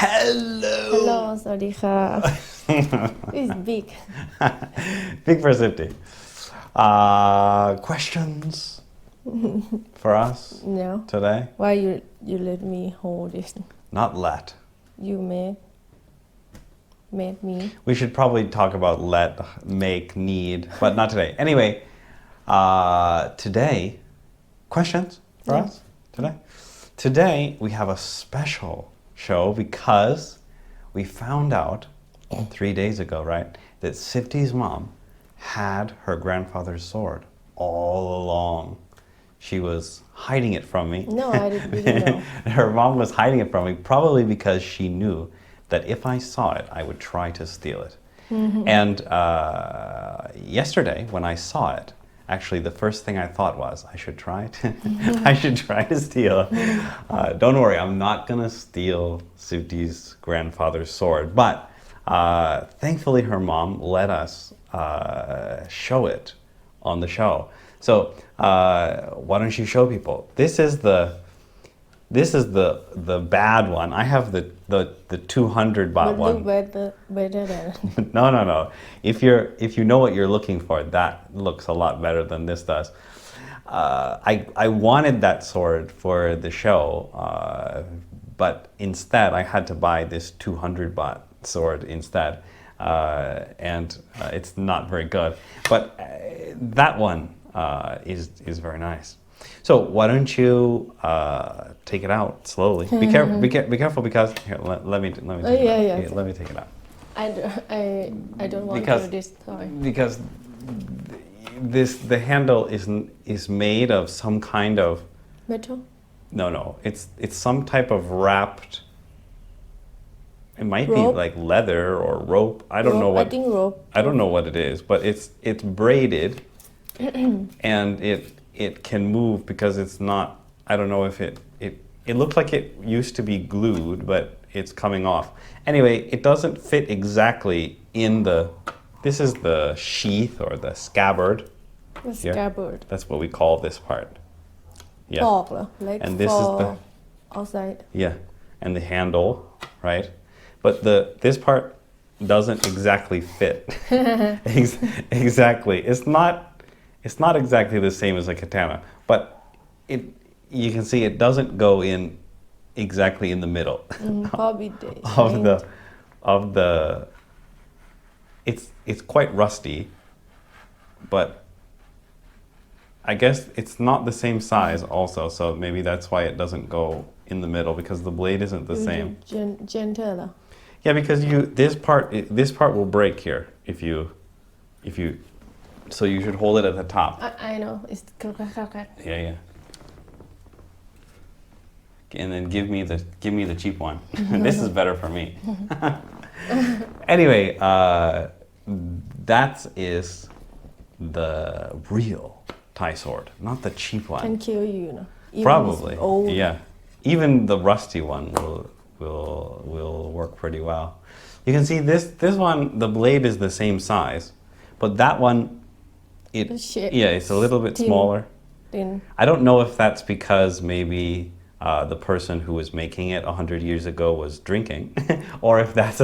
Hello สวัสดีค่ะ It's big Big for Sifty. Questions for us no today? why you let me hold this Not let. you made me We should probably talk about let, make, need, but not today. Anyway, today, questions for us today? Today, we have a special show because we found out 3 days ago, right, that Sifty's mom had her grandfather's sword all along. She was hiding it from me. no I didn't know Her mom was hiding it from me probably because she knew that if I saw it, I would try to steal it. And yesterday, when I saw it, actually the first thing I thought was I should try to steal. Don't worry, I'm not gonna steal Suti's grandfather's sword, but thankfully her mom let us show it on the show. So why don't you show people? This is the bad one. I have the 200 baht but one. look better than No. If you know what you're looking for, that looks a lot better than this does. I wanted that sword for the show, but instead I had to buy this 200 baht sword instead, and it's not very good. But that one is very nice. So why don't you take it out slowly? Be careful because here, let me take it out. yeah. Here, let me take it out. I don't want Because- to destroy Because the handle is made of some kind of metal no. It's some type of wrapped. It might Rope? be like leather or rope. I don't know what I think rope I don't know what it is, but it's braided, and it can move because it's not. I don't know if it looks like it used to be glued, but it's coming off. Anyway, it doesn't fit exactly in the. This is the sheath or the scabbard. the Here. scabbard That's what we call this part. Yeah. ปอกเหรอ like And this is for the- outside Yeah, and the handle, right? But this part doesn't exactly fit. Exactly. It's not exactly the same as a katana, but you can see it doesn't go in exactly in the middle probably of the it's quite rusty, but I guess it's not the same size also, so maybe that's why it doesn't go in the middle because the blade isn't the same. gentle เหรอ Yeah, because this part will break here if you so you should hold it at the top. I know it's Yeah. And then give me the cheap one. This is better for me. Anyway, that is the real Thai sword, not the cheap one. can kill you know even Probably. it's old Yeah. Even the rusty one will work pretty well. You can see this one, the blade is the same size, but that one, The shape it's a little bit thin. smaller. thin I don't know if that's because maybe the person who was making it 100 years ago was drinking, or if that's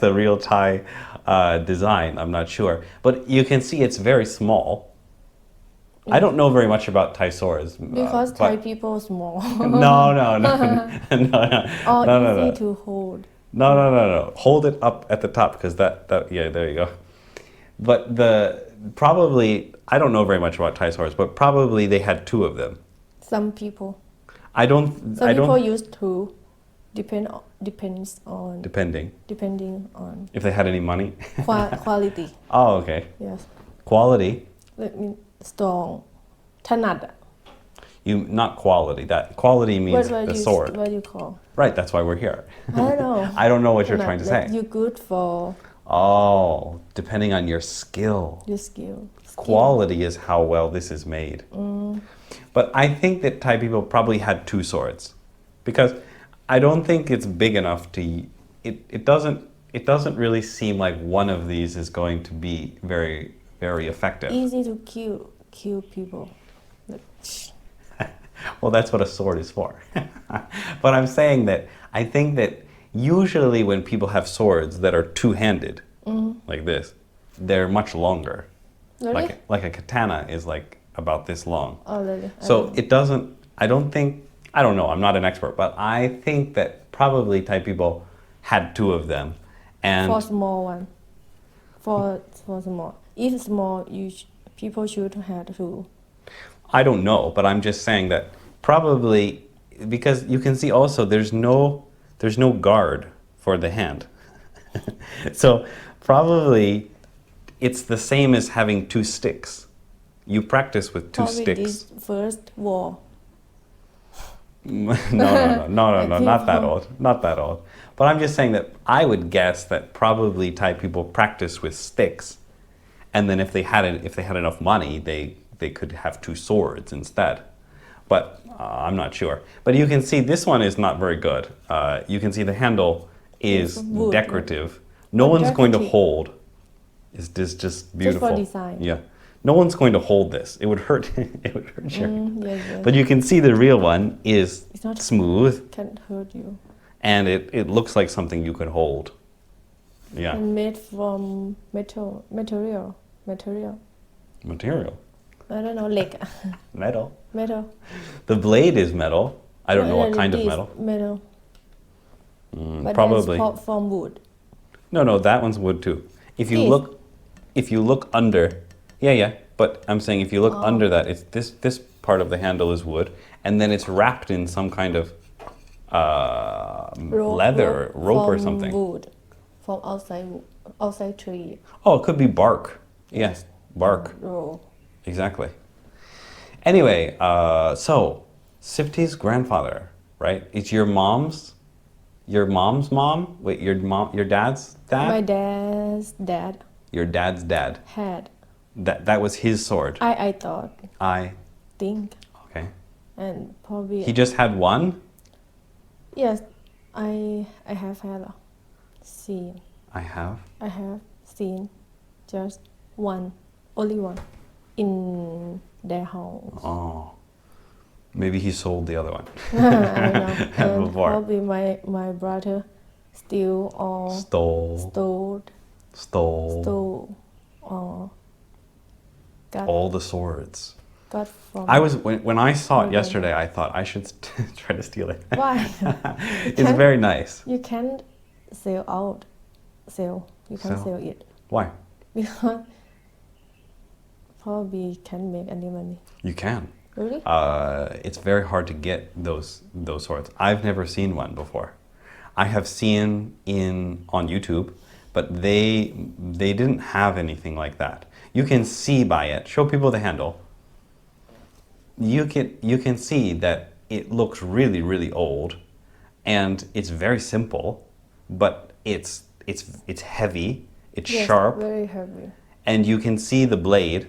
the real Thai design. I'm not sure, but you can see it's very small. I don't know very much about Thai swords. because but- Thai people small No. or No. easy to hold No. Hold it up at the top because that yeah, there you go. But probably I don't know very much about Thai swords, but probably they had 2 of them. some people I people don't used to depends on depending on if they had any money. quality Oh, okay. yes Quality. let me strong ถนัดอะ Not quality. That quality means what the you sword. what you call Right, that's why we're here. I don't know I don't know what you're ถนัด trying to like say. you good for Oh, depending on your skill. your skill Quality is how well this is made. But I think that Thai people probably had 2 swords because I don't think it's big enough to. It doesn't really seem like one of these is going to be very very effective. easy to kill people like Well, that's what a sword is for. But I'm saying that I think that Usually when people have swords that are two-handed, like this, they're much longer. Really? Like a katana is like about this long. Oh, really? So it doesn't, I don't think, I don't know, I'm not an expert, but I think that probably Thai people had two of them. And For small one. For small. If small, people should have two. I don't know, but I'm just saying that probably, because you can see also there's no guard for the hand. So probably it's the same as having two sticks. You practice with two Probably sticks. this first war. No, not that old, not that old. But I'm just saying that I would guess that probably Thai people practice with sticks, and then if they had enough money, they could have two swords instead. But I'm not sure. But you can see this one is not very good. You can see the handle is wood. decorative. No one's going to Decorative. hold. It's just beautiful. design. Yeah. No one's going to hold this. It would hurt. It would hurt your hand. Yes. But you can see the real one is It's not- smooth, Can hurt you. and it looks like something you could hold. Yeah. And made from material. Material. I don't know, leg. Metal. Metal. The blade is metal. I don't know what kind of This metal. Metal. But Probably. that's from wood. No, that one's wood too. If This. you look under, yeah. But I'm saying if you look under that, it's this part of the handle is wood, and then it's wrapped in some kind of leather, rope or from something. Wood. From outside tree. Oh, it could be bark. Yes, bark. Roll. Exactly. Anyway, so Sifty's grandfather, right? It's your mom's mom. Wait, your dad's dad. My dad's dad Your dad's dad. had. That was his sword. I thought, think, Okay. and probably He just had one. yes, I have had seen. I have. I have seen just one, only one, in their house. Oh. Maybe he sold the other one. I don't know. And Before. probably my brother steal or Stole or got all the swords. from. When I saw it Okay. yesterday, I thought I should try to steal it. Why? It's very nice. You can't sell. You can't Sell? sell it Why? because probably can't make any money. You can. Really? It's very hard to get those swords. I've never seen one before. I have seen on YouTube, but they didn't have anything like that. You can see by it. Show people the handle. You can see that it looks really, really old, and it's very simple, but it's heavy. It's Yes, sharp. Very heavy. And you can see the blade.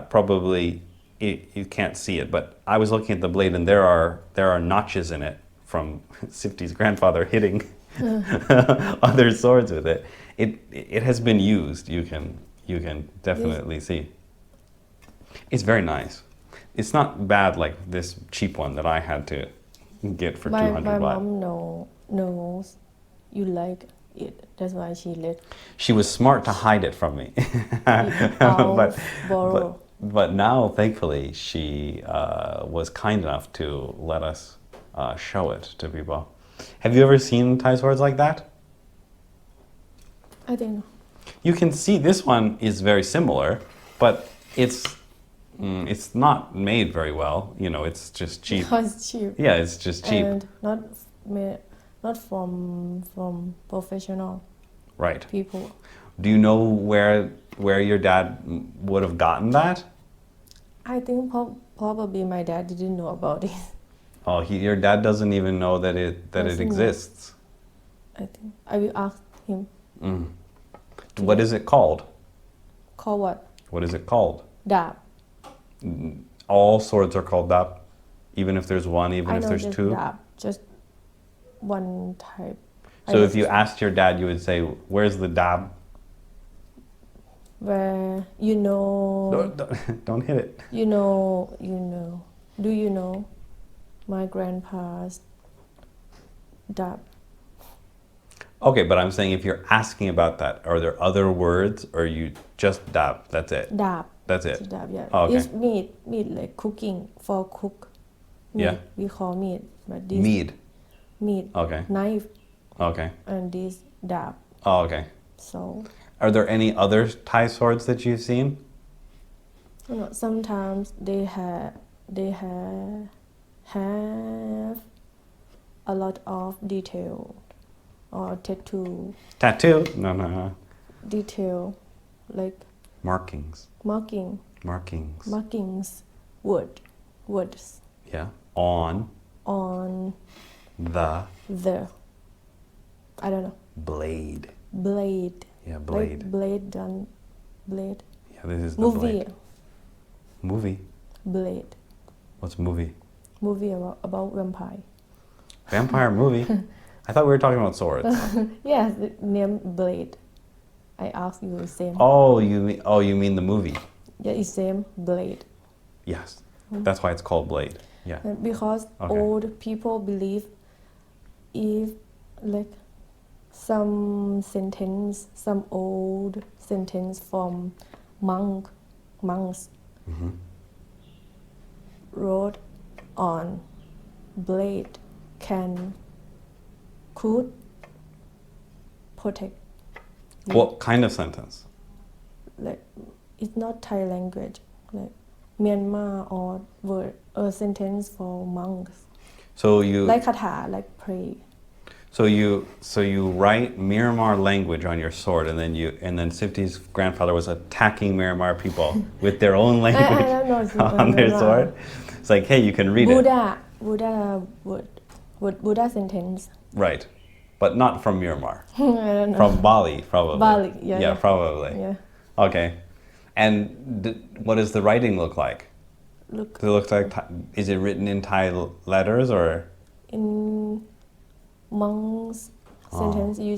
Probably you can't see it, but I was looking at the blade, and there are notches in it from Sifty's grandfather hitting other swords with it. It has been used. You can definitely see. It's very nice. It's not bad like this cheap one that I had to get for 200 My baht. mom knows you like it. That's why she let She was smart to hide it from me. borrow. But now, thankfully, she was kind enough to let us show it to people. Have you ever seen Thai swords like that? I think You can see this one is very similar, but it's not made very well. You know, it's just cheap. because it's cheap. Yeah, it's just cheap. And not from professional Right. people. Do you know where your dad would have gotten that? I think probably my dad didn't know about it. Oh, your dad doesn't even know that it Doesn't know. exists. I think I will ask him. What is it called? Call what? What is it called? Dab. All swords are called dab, even if there's one, even I if know there's just two. dab, just one type. So if you asked your dad, you would say, "Where's the dab?" Where you know. Don't hit it. You know. Do you know my grandpa's dab? Okay, but I'm saying if you're asking about that, are there other words or you just dab? That's it. ดาบ That's it. dab, yeah. Oh, okay. It's meat like cooking for cook. Meat, Yeah. we call meat, but this Mead. meat, Okay. knife, Okay. and this dab. Oh, okay. So, Are there any other Thai swords that you've seen? sometimes have a lot of detail or tattoo Tattoo? No. detail like Markings. markings words Yeah. On on the the I don't know blade. blade Yeah, blade. like blade done blade Yeah, this is the movie blade. Movie? blade What's movie? movie about vampire. Vampire movie? I thought we were talking about swords. Yes, the name blade. I asked you the same. You mean the movie? Yeah, it's same blade. Yes. That's why it's called blade. Yeah. Because Okay. old people believe if like some old sentence from monks wrote on blade could protect. What kind of sentence? Like it's not Thai language, like Myanmar or word a sentence for monks. So you Like kata, like pray. so you write Myanmar language on your sword, and then Sifty's grandfather was attacking Myanmar people with their own language I don't know on their sword. It's like, hey, you can read it. Buddha Buddha sentence. Right. But not from Myanmar. I don't know. From Bali, probably. Bali, yeah, yeah. Probably. Yeah. Okay. And what does the writing look like? Look Does it look like is it written in Thai letters or? in monk's sentence you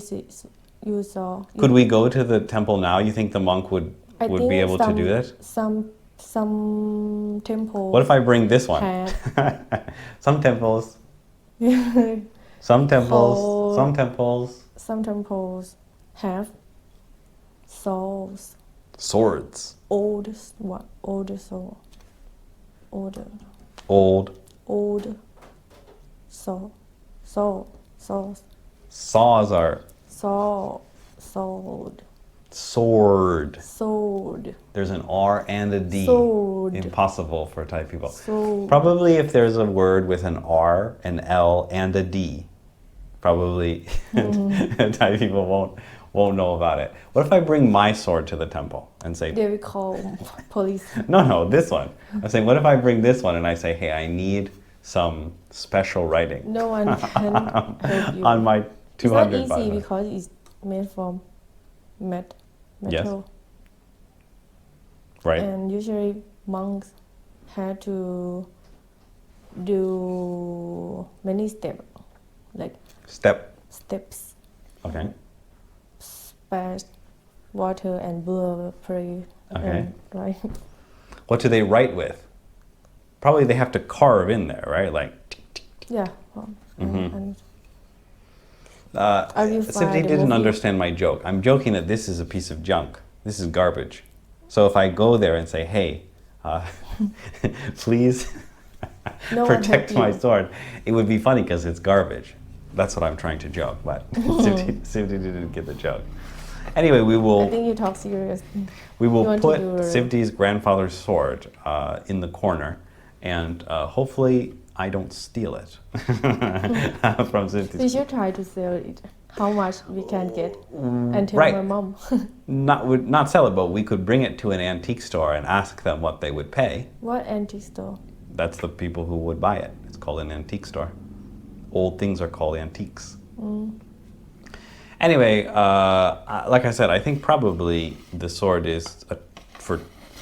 saw. Could we go to the temple now? You think the monk would think be able to do that? Some temple. What if I bring this one? have Some temples. Some temples have souls. Swords. Old soul. Older. Old. Souls. Saws are sword. There's an R and a D. Sword. Impossible for Thai people. Sword. Probably if there's a word with an R, an L, and a D, probably Thai people won't know about it. What if I bring my sword to the temple and say, They will call police. no, this one. I'm saying, what if I bring this one and I say, hey, I need some special writing No one can help you. on my 200 It's not easy baht. because it's made from metal. Yes. Right. And usually monks had to do many steps, like steps, Okay. splash water and pray. Okay. Right. What do they write with? Probably they have to carve in there, right? Like, Yeah. And I will find Simply the didn't movie. understand my joke. I'm joking that this is a piece of junk. This is garbage. So if I go there and say, hey, please No one protect help my you. sword, it would be funny because it's garbage. That's what I'm trying to joke, but Simply didn't get the joke. Anyway, I think you talk serious. we will You want to put do a- Sivti's grandfather's sword in the corner, and hopefully I don't steal it from Sivti's. We should try to sell it. How much we can get and tell Right. my mom. Not sell it, but we could bring it to an antique store and ask them what they would pay. What antique store? That's the people who would buy it. It's called an antique store. Old things are called antiques. Anyway, like I said, I think probably the sword is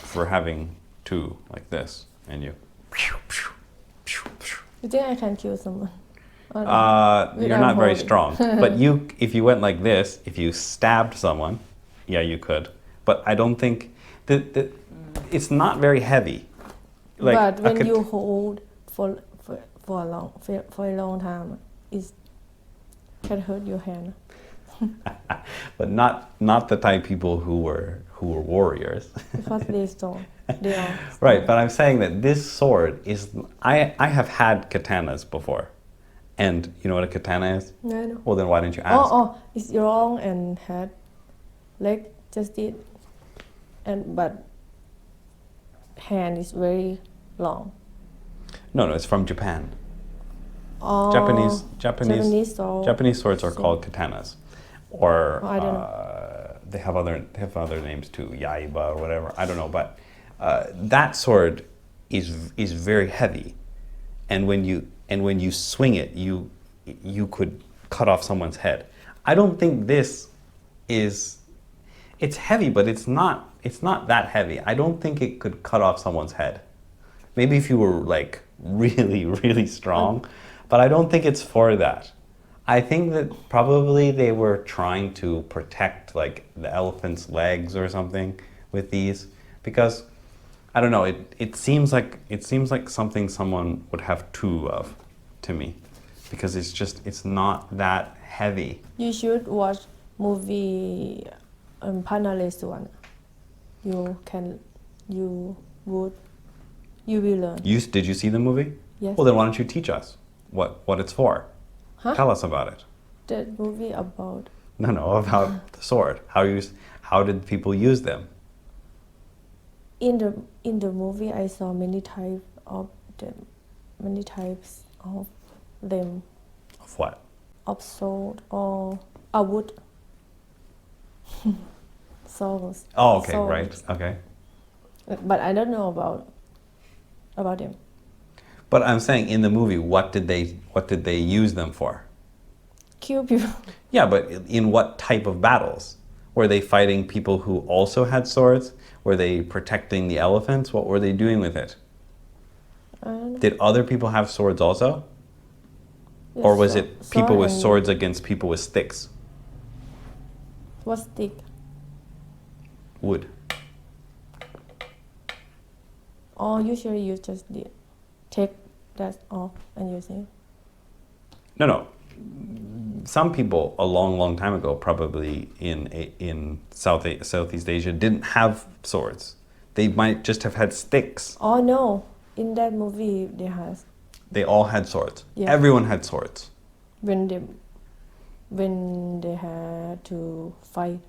for having two like this, and you. You think I can kill someone? Or no? You're not very holding. strong. But if you went like this, if you stabbed someone, yeah, you could. But I don't think it's not very heavy. Like, but I when could- you hold for a long time, it can hurt your hand. but not the type people who were warriors. Because they are Right, but I'm saying that this sword is, I have had katanas before. And you know what a katana is? No, no. Well, then why didn't you ask? It's long and had leg just it, but hand is very long. No, it's from Japan. Oh, Japanese swords are called katanas, or I don't know. They have other names too, yaiba or whatever. I don't know, but that sword is very heavy, and when you swing it, you could cut off someone's head. I don't think this is. It's heavy, but it's not that heavy. I don't think it could cut off someone's head. Maybe if you were like really, really strong, but I don't think it's for that. I think that probably they were trying to protect like the elephant's legs or something with these, because I don't know, it seems like something someone would have two of to me, because it's not that heavy. You should watch movie Panales one. You will learn. Did you see the movie? Yes. Well, then why don't you teach us what it's for? Huh? Tell us about it. That movie about No, about the sword. How did people use them? in the movie I saw many types of them Of what? of sword or wood swords. Oh, okay, swords. right, okay. But I don't know about them. But I'm saying in the movie, what did they use them for? Kill people. Yeah, but in what type of battles? Were they fighting people who also had swords? Were they protecting the elephants? What were they doing with it? I don't know. Did other people have swords also? Or was it people with swords against people with sticks? What stick? Wood. Or usually you just take that off and use it. No. Some people a long time ago, probably in Southeast Asia, didn't have swords. They might just have had sticks. Oh no, in that movie They all had swords. Yeah. Everyone had swords. when they had to fight.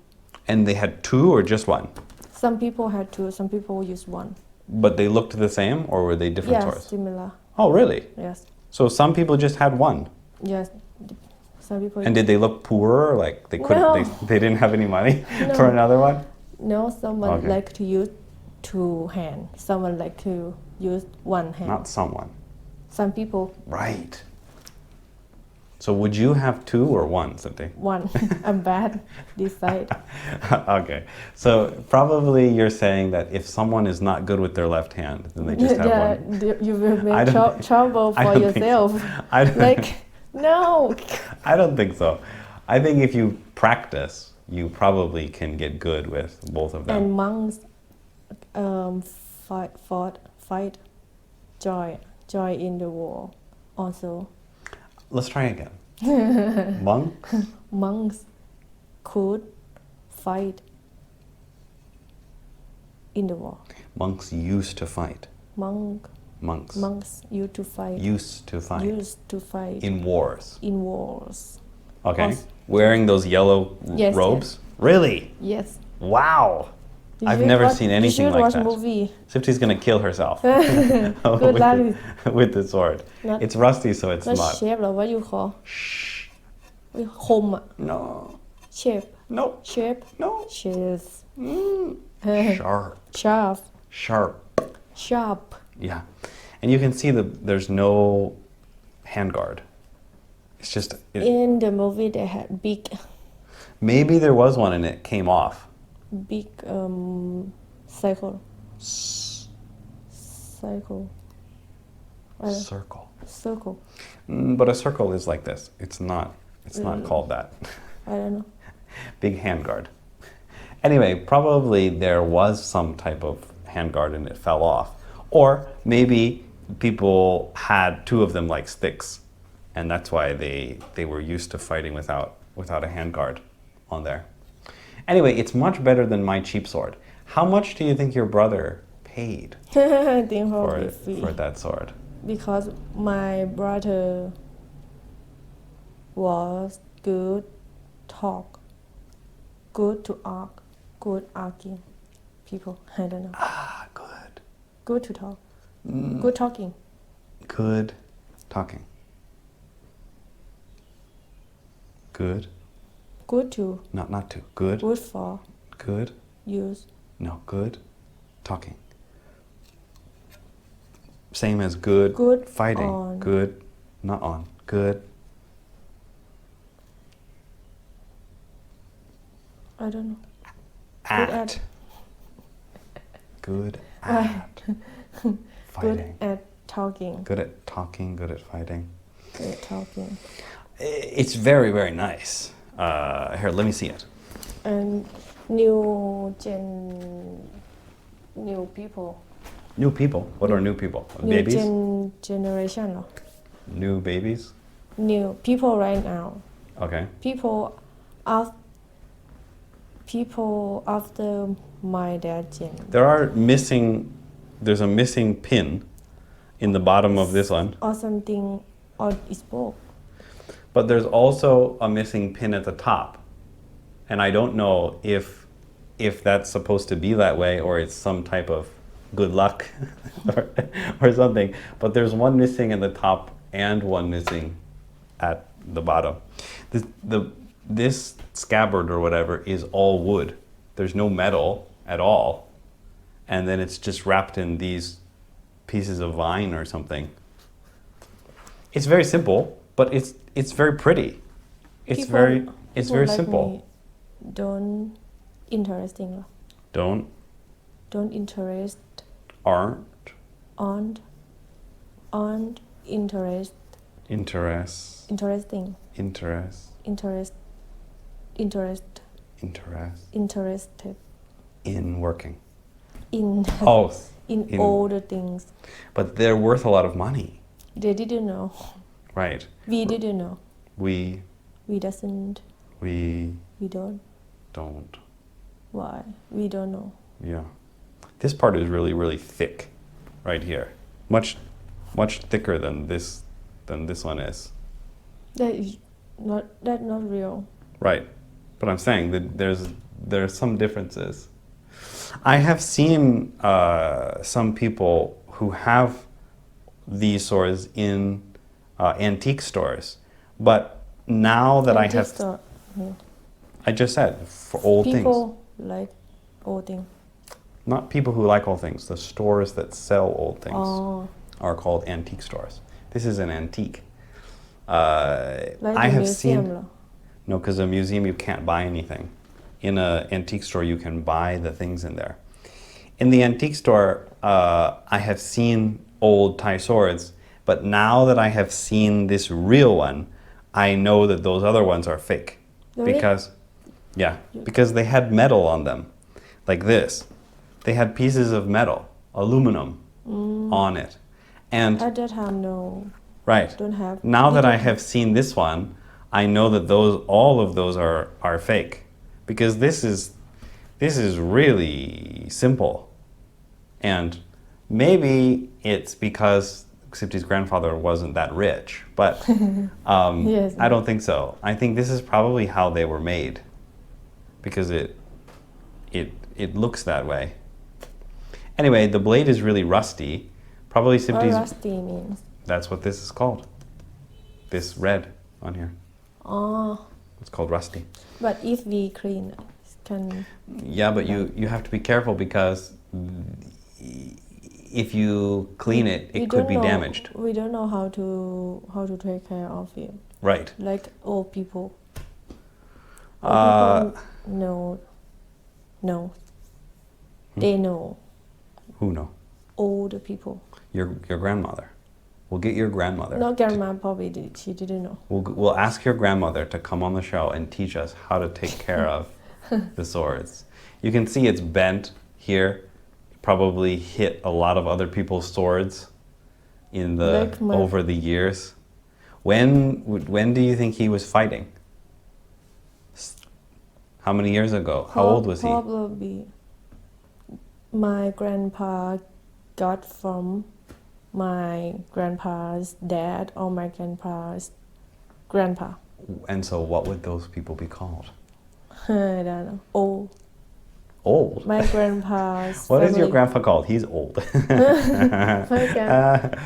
And they had two or just one? Some people had two, some people used one. But they looked the same, or were they different Yes, swords? similar. Oh, really? Yes. So some people just had one. Yes. Some people. And did they look poorer? Like they couldn't, No. they didn't have any money No. for another one? No, someone Okay. like to use two hands. Someone like to use one hand. Not someone. Some people Right. So would you have two or one, Santi? one. I'm bad. Decide. Okay. So probably you're saying that if someone is not good with their left hand, then they just have one. You will I make don't trouble I for don't think so. yourself. I don't, Like, no. I don't think so. I think if you practice, you probably can get good with both of them. And monks fight joy in the war also. Let's try again. Monks? Monks could fight in the war. Monks used to fight. Monks used to fight. Used to fight. In wars. In wars. Okay. Also- Wearing those yellow Yes, robes? Really? Yes. Wow. You I've should never watch- seen anything you should like watch that. movie. Sifty's gonna kill herself Good luck. with the sword. Not- It's rusty, so it's Not not. shape or what you call? Shh. คมอะ No. shape Nope. shape No. shape Sharp. sharp Yeah. And you can see that there's no handguard. It's just. in the movie they had Maybe there was one and it came off. big circle Circle. But a circle is like this. It's not called that. I don't know. Big handguard. Anyway, probably there was some type of handguard and it fell off. Or maybe people had two of them like sticks, and that's why they were used to fighting without a handguard. on there. Anyway, it's much better than my cheap sword. How much do you think your brother paid I think probably free. for that sword? Because my brother was good talk, good to argue, good arguing people. I don't know. Good. Good to talk. Good talking. Good talking. Good. Good to. Not to. Good. Good for Good. use. No, good talking. Same as good, Good fighting. on. Good, not on. Good. I don't know. At. Good at. Good at. Fighting. Good at talking. Good at talking, good at fighting. Good at talking. It's very, very nice. Here, let me see it. And new people. New people? What are new people? New Babies? generation. New babies? New people right now. Okay. People after my dad gen. There's a missing pin in the bottom of this one. Or something, or it's broke. But there's also a missing pin at the top. And I don't know if that's supposed to be that way or it's some type of good luck or something. But there's one missing at the top and one missing at the bottom. This scabbard or whatever is all wood. There's no metal at all. And then it's just wrapped in these pieces of vine or something. It's very simple, but it's very pretty. It's very like simple. Me don't interesting. Don't interest. Aren't interest. Interesting. Interested. In working. In In all the things. But they're worth a lot of money. They didn't know. Right. We didn't know. We doesn't. We don't. don't. Why? We don't know. Yeah. This part is really, really thick right here. Much thicker than this one is. That's not real. Right. But I'm saying that there are some differences. I have seen some people who have these swords in antique stores, but now that Antique I have, store. Yeah. I just said for old things. People like old things. Not people who like old things. The stores that sell old things Oh, are called antique stores. This is an antique. like I the have museum. seen. No, because a museum you can't buy anything. In an antique store you can buy the things in there. In the antique store, I have seen old Thai swords, but now that I have seen this real one, I know that those other ones are fake. Really? Because they had metal on them, like this. They had pieces of metal, aluminum, on it. And At that time, no. right. Don't have. Now that I didn't have seen this one, I know that all of those are fake, because this is really simple, and maybe it's because Sipti's grandfather wasn't that rich, but Yes. I don't think so. I think this is probably how they were made, because it looks that way. Anyway, the blade is really rusty. Probably What Sipti's. rusty means. That's what this is called. This red on here. Oh, It's called rusty. but if we clean, can. Yeah, but you have to be careful, because if you clean it, we it could don't be know- damaged. We don't know how to take care of it. Right. Like old people. Uh, Old people know. They know. Who know? Older people. Your grandmother. We'll get your grandmother. No, grandma probably did. She didn't know. We'll ask your grandmother to come on the show and teach us how to take care of the swords. You can see it's bent here. Probably hit a lot of other people's swords in Like my- over the years. When do you think he was fighting? How many years ago? How old was he? Probably my grandpa got from my grandpa's dad or my grandpa's grandpa. And so what would those people be called? I don't know. Old. Old? My grandpa's What family. is your grandpa called? He's old. My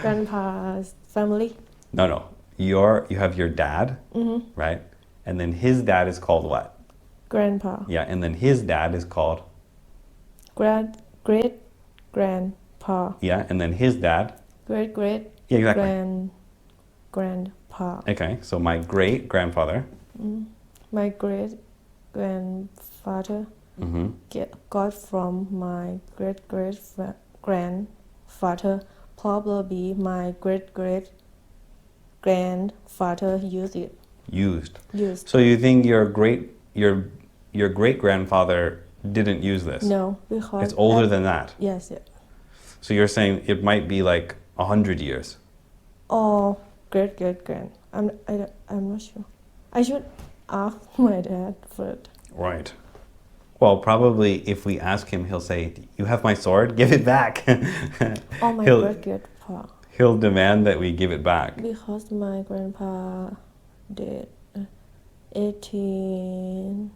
grandpa's family. No. You have your dad, right? And then his dad is called what? Grandpa. Yeah, and then his dad is called? Great grandpa. Yeah, and then his dad? Great Yeah, exactly. Grandpa. Okay, so my great grandfather. My great grandfather got from my great grandfather. Probably my great grandfather used it. Used. Used. So you think your great grandfather didn't use this? No, because it's older than that. Yes. Yeah. So you're saying it might be like 100 years. Or great grand. I'm not sure. I should ask my dad first. Right. Well, probably if we ask him, he'll say, "You have my sword, give it back." Or my great grandpa. He'll demand that we give it back. Because my grandpa did 18.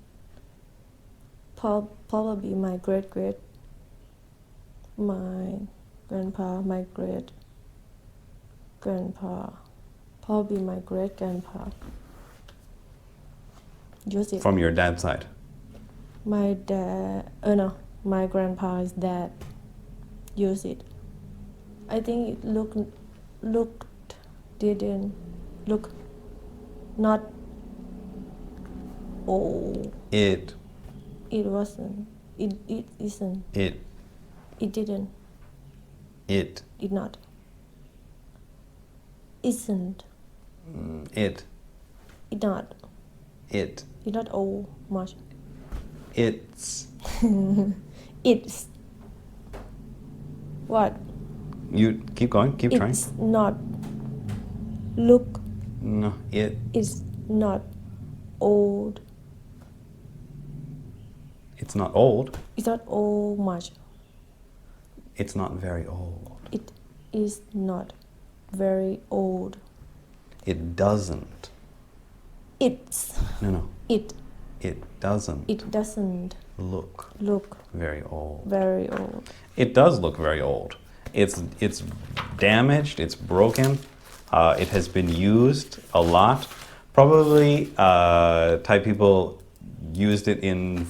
Probably my great grandpa, probably my great grandpa. Use it. From your dad's side. My dad, no, my grandpa's dad used it. I think it didn't look not old. It wasn't. It isn't. It didn't. It It not. Isn't. It not. It not old much. It's It's what? You keep going, keep trying. It's not. Look. No, it is not old. It's not old. It's not old much. It's not very old. It is not very old. It doesn't. It's. No. It. It doesn't. It doesn't look very old. Very old. It does look very old. It's damaged. It's broken. It has been used a lot. Probably Thai people used it in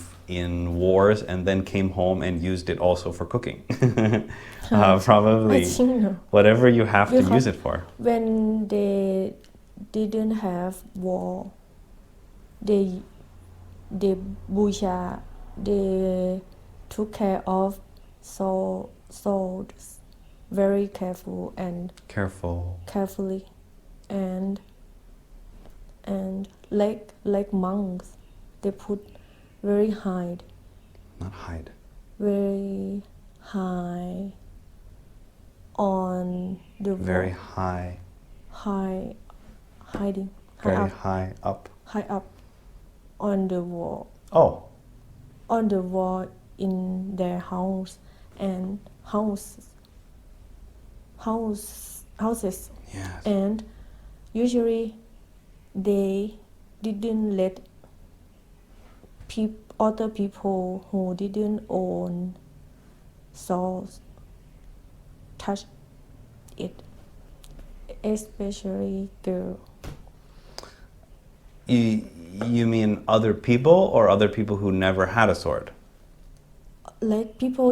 wars and then came home and used it also for cooking. Probably whatever you have to use it for. When they didn't have war, they busha, they took care of swords very carefully and like monks, they put very high. Not hide. Very high on the wall. Very high. Hiding. Very high up. High up on the wall. Oh. On the wall in their house and houses. Yes. And usually they didn't let other people who didn't own swords touch it, especially girls. You mean other people or other people who never had a sword? Like people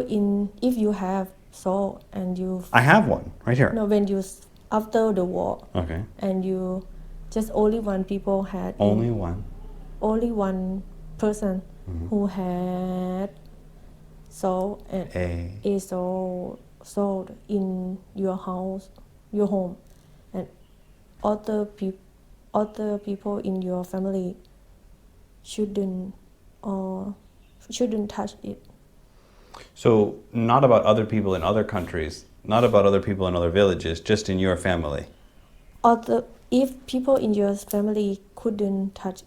if you have sword and you... I have one right here. No, when you, after the war. Okay. And you, just only one people had... Only one? Only one person who had sword and a sword in your house, your home. And other people in your family shouldn't touch it. So not about other people in other countries, not about other people in other villages, just in your family. If people in your family couldn't touch,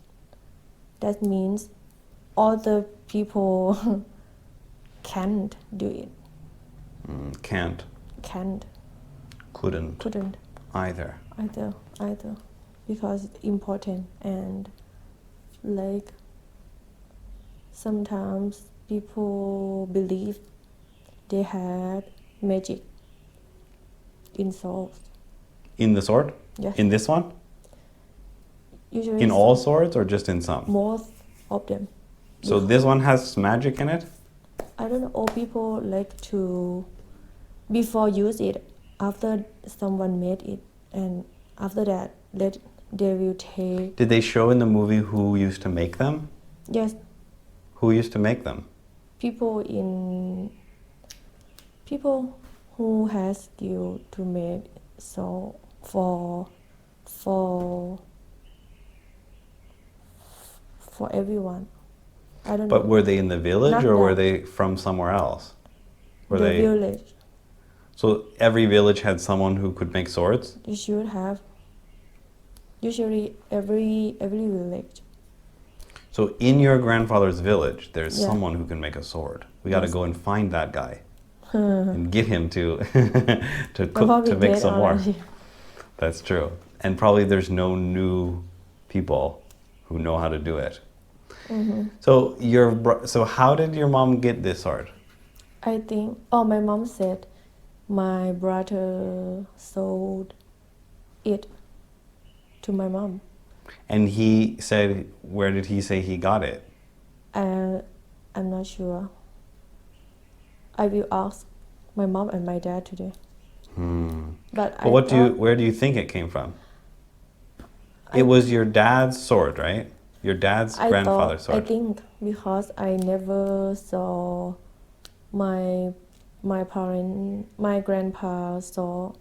that means other people can't do it. Can't, Can't, couldn't, couldn't, either. either, because it's important and like sometimes people believe they had magic in souls. In the sword? Yes. In this one? Usually In all swords or just in some? most of them. So this one has magic in it? I don't know, all people like to before use it, after someone made it, and after that they will take. Did they show in the movie who used to make them? Yes, Who used to make them? people who has skill to make so for everyone. I don't But know. were they in the village Not or were that. they from somewhere else? Were The they? village, So every village had someone who could make swords? you should have. Usually every village. So in your grandfather's village, there's Yeah. someone who can make a sword. We got to Yes. go and find that guy and get him to to But cook probably to make dead some more. already. That's true. And probably there's no new people who know how to do it. So so how did your mom get this sword? I think. Oh, my mom said my brother sold it to my mom. And he said, where did he say he got it? I'm not sure. I will ask my mom and my dad today. But I But thought where do you think it came from? It was your dad's sword, right? Your dad's grandfather's I sword. think because I never saw my grandpa saw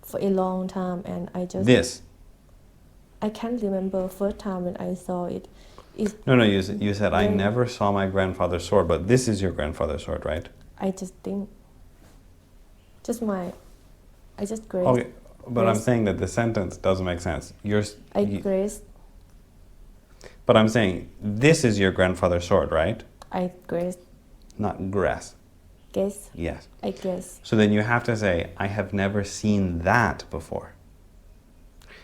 for a long time, and I just This. I can't remember first time when I saw it. It's No, you said I very- never saw my grandfather's sword, but this is your grandfather's sword, right? I just think I just graced. Okay, but I'm Yes. saying that the sentence doesn't make sense. Graced. But I'm saying this is your grandfather's sword, right? I graced. Not grass. Guess. Yes. I guess. So then you have to say, I have never seen that before.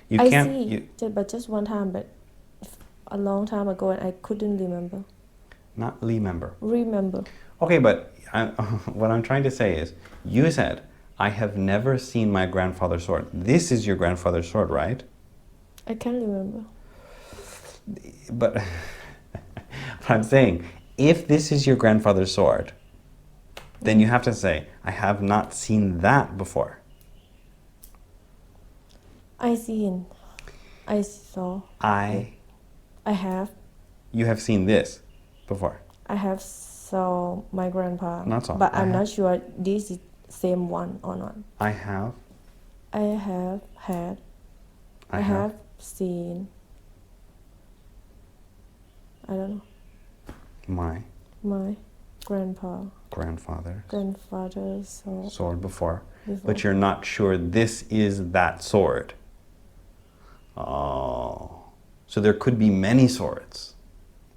You I can't. see, but just one time, but a long time ago, and I couldn't remember. Not remember. Remember. Okay, but what I'm trying to say is, you said, I have never seen my grandfather's sword. This is your grandfather's sword, right? I can't remember. But, but I'm saying, if this is your grandfather's sword, then you have to say, I have not seen that before. I seen. I saw. I have. You have seen this before. I have saw my grandpa. Not saw. But I I'm have. not sure this is same one or not. I have. I have had. I I have. have seen. I don't know. My My grandfather's grandfather saw sword before. before. But you're not sure this is that sword. Oh. So there could be many swords.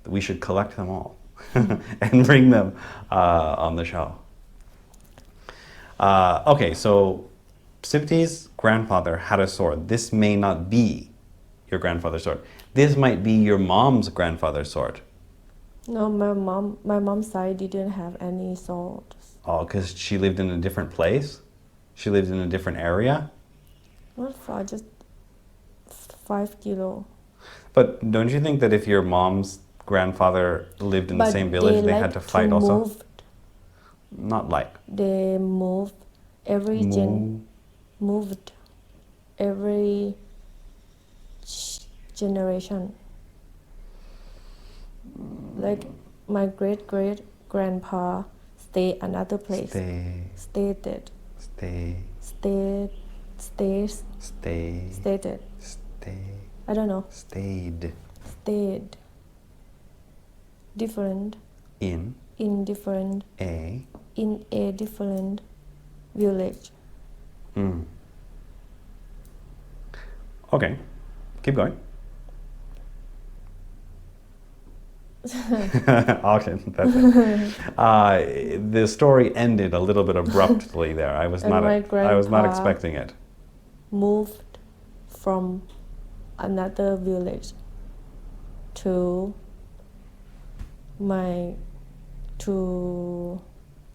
We should collect them all and bring them on the show. Okay, so Sipti's grandfather had a sword. This may not be your grandfather's sword. This might be your mom's grandfather's sword. No, my mom's side didn't have any swords. Oh, because she lived in a different place? She lived in a different area? Not far, just 5 kilo. But don't you think that if your mom's grandfather lived in the same village, they had to fight also? Not like. They moved moved every generation. Like my great grandpa stay another place. Stated. I don't know. Stayed. Different. In different. a. In a different village. Okay. Keep going. Okay, that's it. The story ended a little bit abruptly there. I was And not. my I was not grandpa expecting it. moved from another village to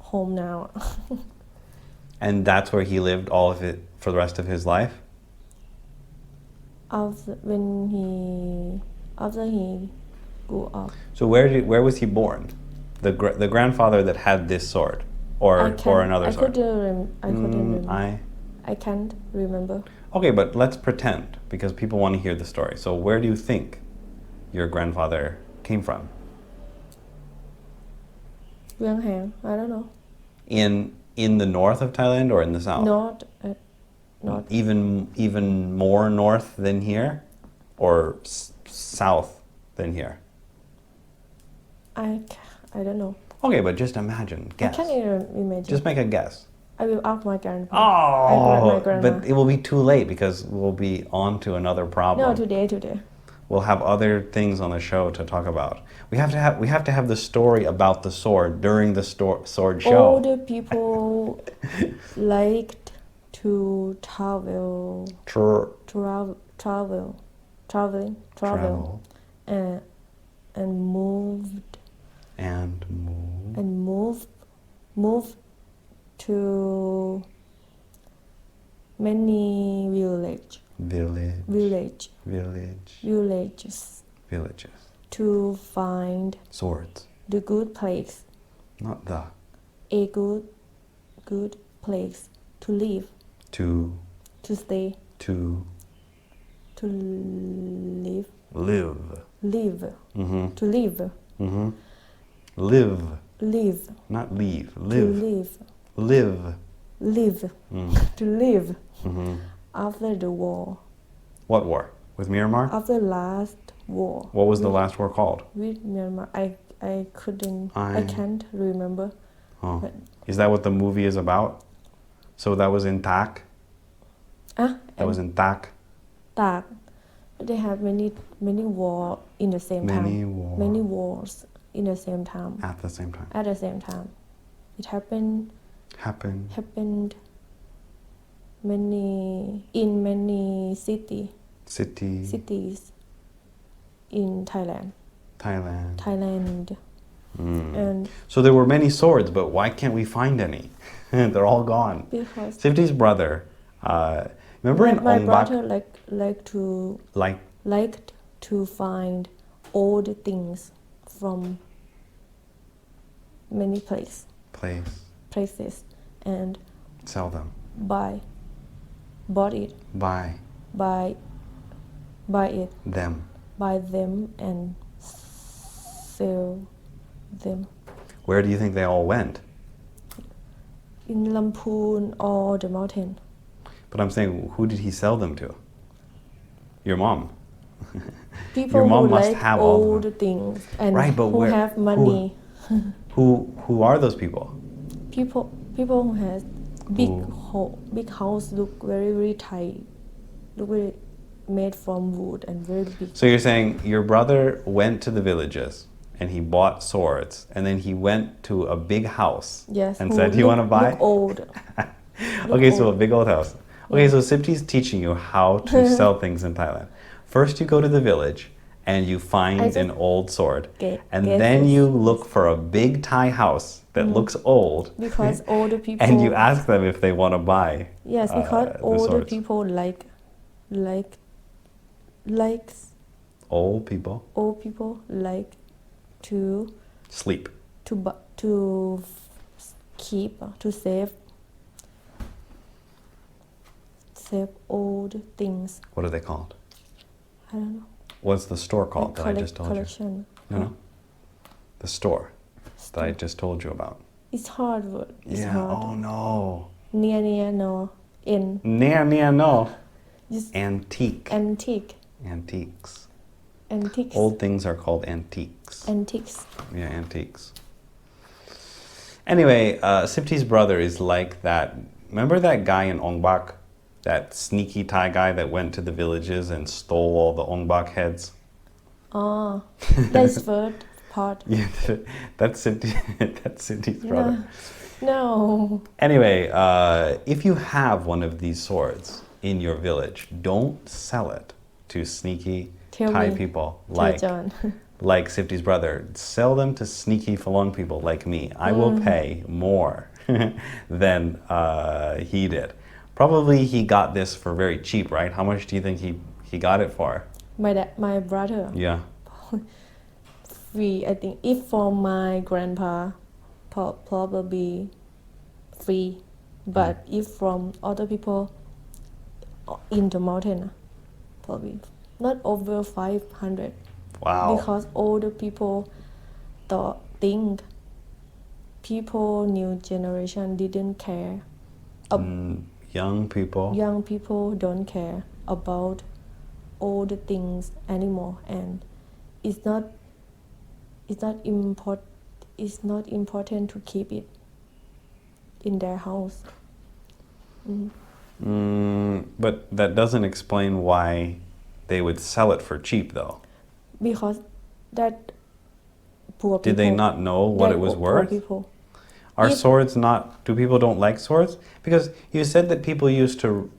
home now. And that's where he lived all of it for the rest of his life. After he grew up. So where was he born? The grandfather that had this sword, or another sword. I couldn't remember. I can't remember. Okay, but let's pretend because people want to hear the story. So where do you think your grandfather came from? I don't know. In the north of Thailand or in the south? Not Even more north than here, or south than here? I don't know. Okay, but just imagine, guess. I can't even imagine. Just make a guess. I will ask my grandpa. Oh, my grandma. but it will be too late because we'll be on to another problem. No, today. We'll have other things on the show to talk about. We have to have the story about the sword during the sword show. Older people liked to travel and moved to many villages to find swords. the good place, Not the. a good place to live, To stay, to to live, Mm-hmm. to live, Mm-hmm. Live. Not leave. Live. Live. Mm. to live Mm-hmm. after the war, What war? With Myanmar? after last war. What was the last war called? With Myanmar? I can't remember. Oh. But- Is that what the movie is about? So that was in Tak? That was in Tak? Tak. They have many war in the same time. Many wars in the same time. At the same time. At the same time, it happened in many cities in Thailand. Mm. And So there were many swords, but why can't we find any? They're all gone. because Sifty's brother, remember in my Ongbak? brother liked to find old things from many places and Sell them. bought it, Buy buy it, them. buy them and sell them Where do you think they all went? in Lamphun or the mountain. But I'm saying, who did he sell them to? Your mom. People Your mom who must like have all of old them. things and Right, but who where- have money. Who are those people? People who has big Who? big house look very Thai, look very made from wood and very big. So you're saying your brother went to the villages and he bought swords, and then he went to a big house Yes. and who said, "Do you want to buy?" Look old. Okay, so a old. big old house. Okay, Yeah. so Sipti's teaching you how to sell things in Thailand. First, you go to the village and you find just an old sword, and guess then it's- you look for a big Thai house that looks old, Because older people. and you ask them if they want to buy. Yes, because the older swords. people likes Old people old people like to sleep. keep to save old things. What are they called? I don't know. What's the store called that I just told you? Collection. No. The store that I just told you about. It's hard word. It's Yeah. hard. Oh no. Near no. In Near no. just Antique. antiques. Old things are called antiques. Antiques. Yeah, antiques. Anyway, Sipti's brother is like that. Remember that guy in Ongbak? That sneaky Thai guy that went to the villages and stole all the Ongbak heads? Oh, that's part. Yeah, that's Cindy. That's Cindy's brother. No. Anyway, if you have one of these swords in your village, don't sell it to sneaky Tell Thai me. people Tell John. like Sifty's brother. Sell them to sneaky Falun people like me. I will pay more than he did. Probably he got this for very cheap, right? How much do you think he got it for? My brother. Yeah. Free, I think. If for my grandpa, probably free. But if from other people in the mountain, probably not over 500. Wow. Because older people think people new generation didn't care. Young people. Young people don't care about old things anymore, and it's not important to keep it in their house. But that doesn't explain why they would sell it for cheap, though. Because that poor people. Did they not know what it was poor worth? People. Are swords not? Do people don't like swords? Because you said that people used to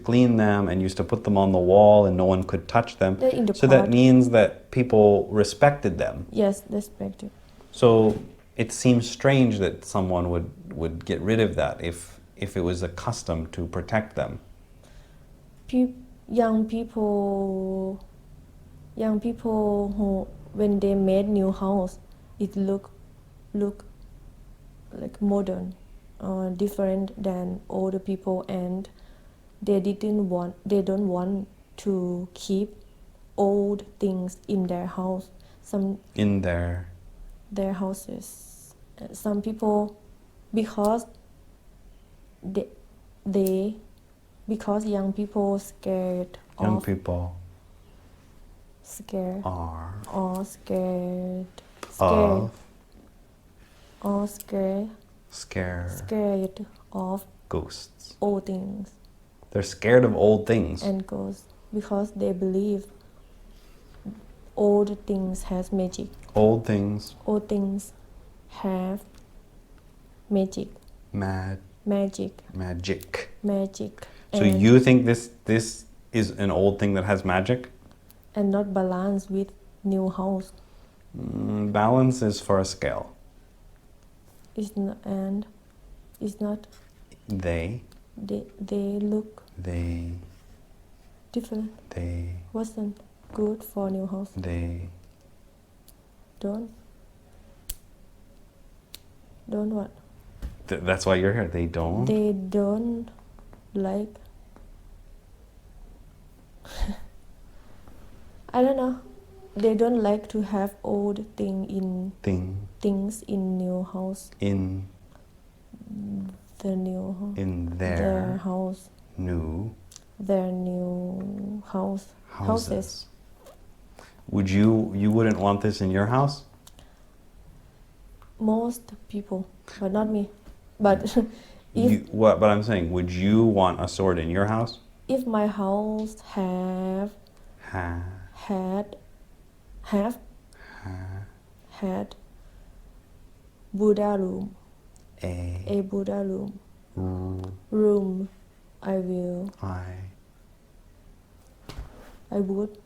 clean them and used to put them on the wall and no one could touch them. They're in the So pot. that means that people respected them. Yes, respect it. So it seems strange that someone would get rid of that if it was a custom to protect them. Young people who when they made new house, it look like modern, different than older people, and they don't want to keep old things in their house. Their houses. Some people, because because young people scared Young of people scared are or scared of or scared of ghosts. old things They're scared of old things. and ghosts because they believe old things has magic. Old things. Old things have magic. Magic. So And you think this is an old thing that has magic? and not balanced with new house. Balance is for a scale. It's not They look different. They Wasn't good for new house. Don't what? That's why you're here. They don't. They don't like. I don't know. They don't like to have old things in new house. In The new house. in Their house. new Their new houses. houses. You wouldn't want this in your house? Most people, but not me. But But I'm saying, would you want a sword in your house? if my house had Buddha room, a Buddha room, I would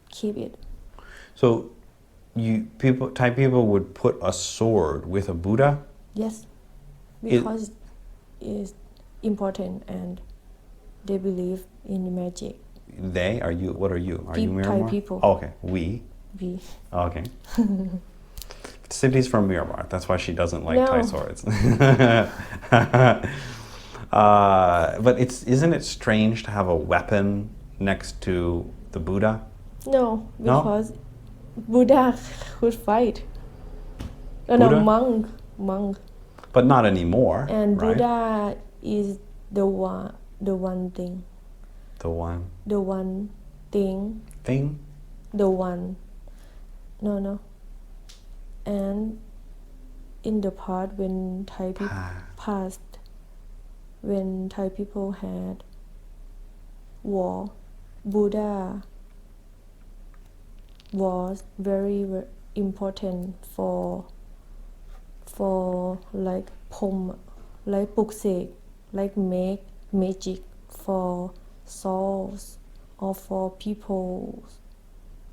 keep it. So Thai people would put a sword with a Buddha? Yes, because it's important and they believe in magic. They? Are you? What are you? Are you Thai Myanmar? people. Oh, okay. We? We. Okay. Sifty's from Myanmar. That's why she doesn't like Thai swords. But isn't it strange to have a weapon next to the Buddha? No, because Buddha could fight. No, Buddha? monk. But not anymore. And right? Buddha is the one thing. The one The one thing. thing? The one. No. And in the part when Thai people passed, when Thai people had war, Buddha was very important for like พรหม like ปลุกเสก like make magic for souls or for people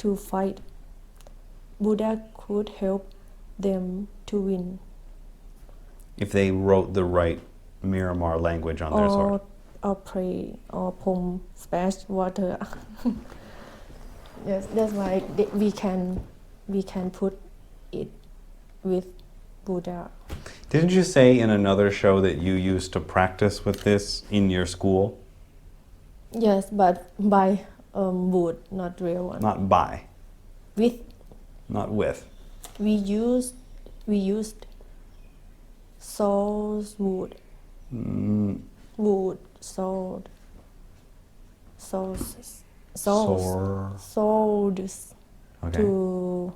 to fight. Buddha could help them to win. If they wrote the right Miramar language on their sword. Or pray or พรหม splash water. Yes, that's why we can put it with Buddha. Didn't you say in another show that you used to practice with this in your school? Yes, but by wood, not real one. Not by, With not with. we used saw's wood. Wood, sword, swords Okay. to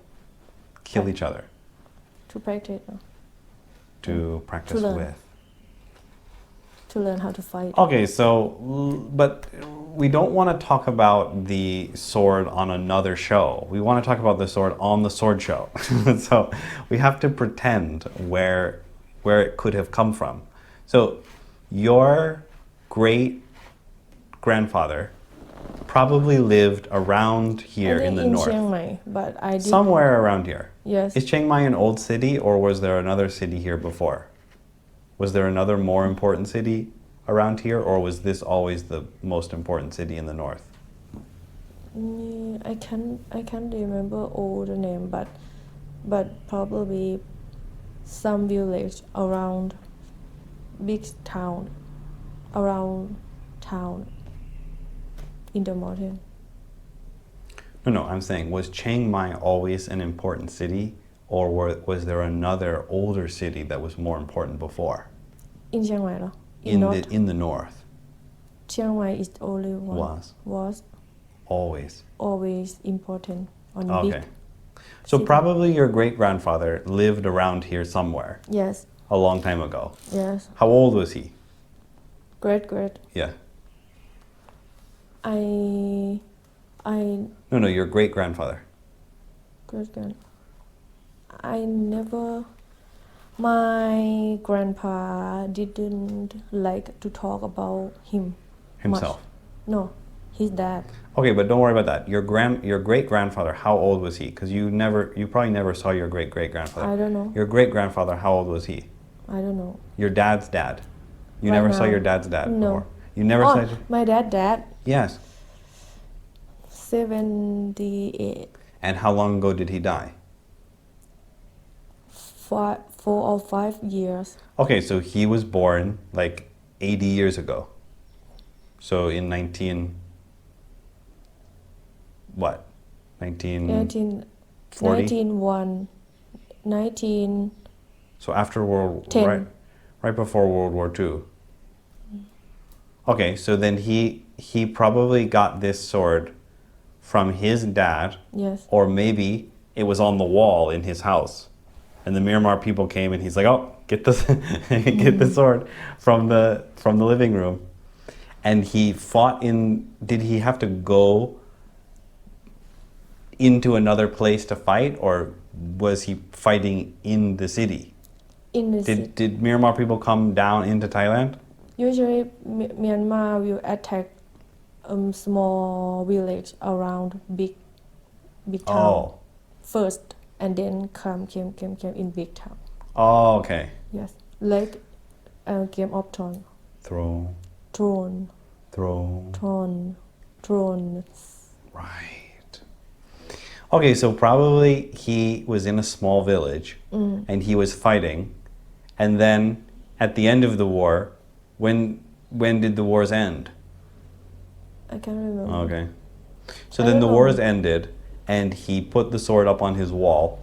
Kill each other. practice, To practice To learn. with. to learn how to fight. Okay, so, but we don't want to talk about the sword on another show. We want to talk about the sword on the sword show. So we have to pretend where it could have come from. So your great grandfather probably lived around here I in think the north. Chiang Mai, but I did Somewhere around here. Yes. Is Chiang Mai an old city or was there another city here before? Was there another more important city around here or was this always the most important city in the north? I can't remember all the name, but probably some village around big town, around town in the mountain. No, I'm saying, was Chiang Mai always an important city or was there another older city that was more important before? In Chiang Mai, เหรอ In the north. Chiang Mai is the only one. Was Always. always important on Okay. big. So city. probably your great-grandfather lived around here somewhere Yes, a long time ago. yes. How old was he? Great. Yeah. I No, your great-grandfather. great grand. I never. My grandpa didn't like to talk about him. Himself. Much. No, his dad. Okay, but don't worry about that. Your great-grandfather, how old was he? Because you probably never saw your great-great-grandfather. I don't know. Your great-grandfather, how old was he? I don't know. Your dad's dad. You Right never saw now. your dad's dad No. before? You never saw... My dad. Yes. 78. And how long ago did he die? 4 or 5 years. Okay, so he was born like 80 years ago. So in 19... 19 So after Ten. right before World War II. Okay, so then he probably got this sword from his dad, Yes. or maybe it was on the wall in his house. And the Miramar people came and he's like, "Oh, get this get the sword from the living room." And he fought did he have to go into another place to fight or was he fighting in the city? In the city. Did Miramar people come down into Thailand? Usually Myanmar will attack small village around big town first and then came in big town. Oh, okay. Yes, like Game of Thrones. Throne. Right. Okay, so probably he was in a small village and he was fighting, and then at the end of the war, when did the wars end? I can't remember. Okay. So I then don't the know. wars ended and he put the sword up on his wall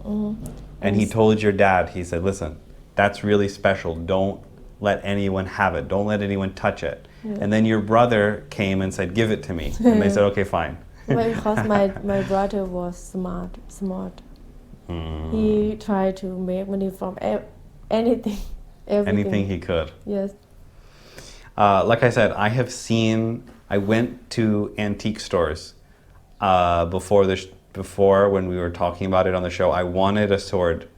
and he told your dad, he said, "Listen, that's really special. Don't let anyone have it. Don't let anyone touch it." Yeah. And then your brother came and said, "Give it to me." And they said, "Okay, fine." Because my brother was smart. He tried to make money from anything. Anything he could. Yes. Like I said, I went to antique stores before when we were talking about it on the show, I wanted a sword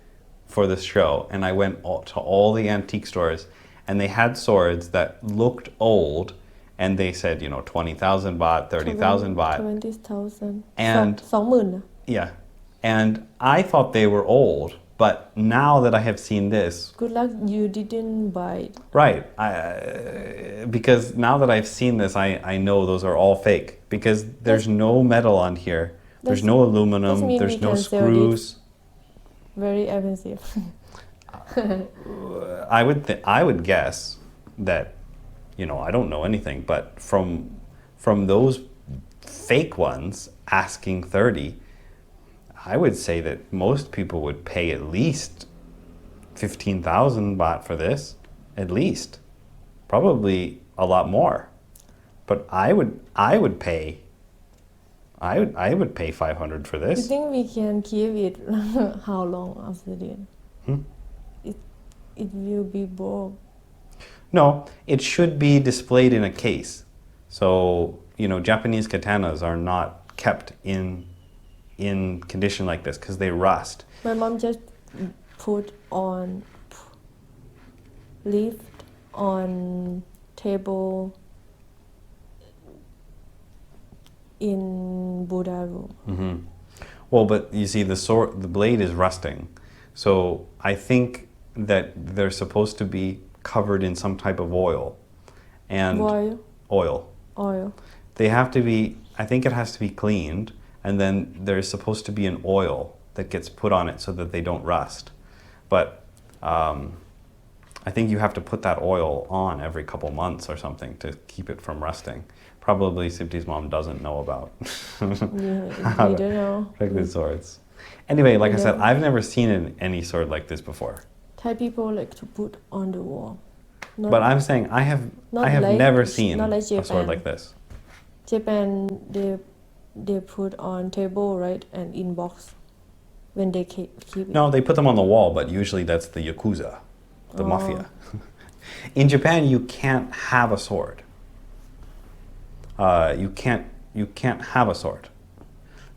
for this show, and I went to all the antique stores, and they had swords that looked old, and they said, 20,000 baht, 30,000 baht. 20,000 And 20,000 นะ Yeah. And I thought they were old, but now that I have seen this, Good luck you didn't buy it. right, because now that I've seen this, I know those are all fake, because there's no metal on here, there's no aluminum, mean there's we no can sell screws. Very expensive. I would guess that, I don't know anything, but from those fake ones asking 30, I would say that most people would pay at least 15,000 baht for this, at least, probably a lot more. But I would pay 500 for You this. think we can keep it how long after this? It will be broke. No, it should be displayed in a case. So, Japanese katanas are not kept in condition like this because they rust. My mom just put on lift on table in Buddha room. Well, but you see, the blade is rusting. So I think that they're supposed to be covered in some type of oil. And Oil. oil. They have to be, I think it has to be cleaned, and then there's supposed to be an oil that gets put on it so that they don't rust. But I think you have to put that oil on every couple months or something to keep it from rusting. Probably Sipti's mom doesn't know about how We to don't know. pick the swords. Anyway, like I said, I've never seen any sword like this before. Thai people like to put on the wall. Not, But I'm saying I have like- never seen not like a sword Japan. like this. Japan, they put on table, right, and in box when they keep it. No, they put them on the wall, but usually that's the Yakuza, the mafia. In Japan, you can't have a sword. You can't have a sword.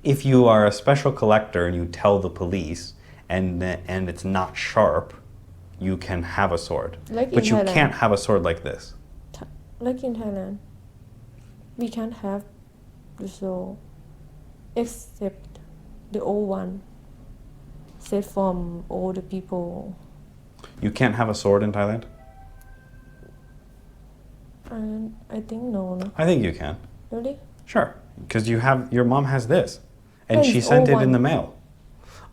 If you are a special collector and you tell the police and it's not sharp, you can have a sword. Like But in you Thailand. can't have a sword like this. Like in Thailand, we can't have the sword except the old one set from older people. You can't have a sword in Thailand? And I think no. I think you can. Really? Sure, because your mom has this, and But she it's sent old it in one. the mail.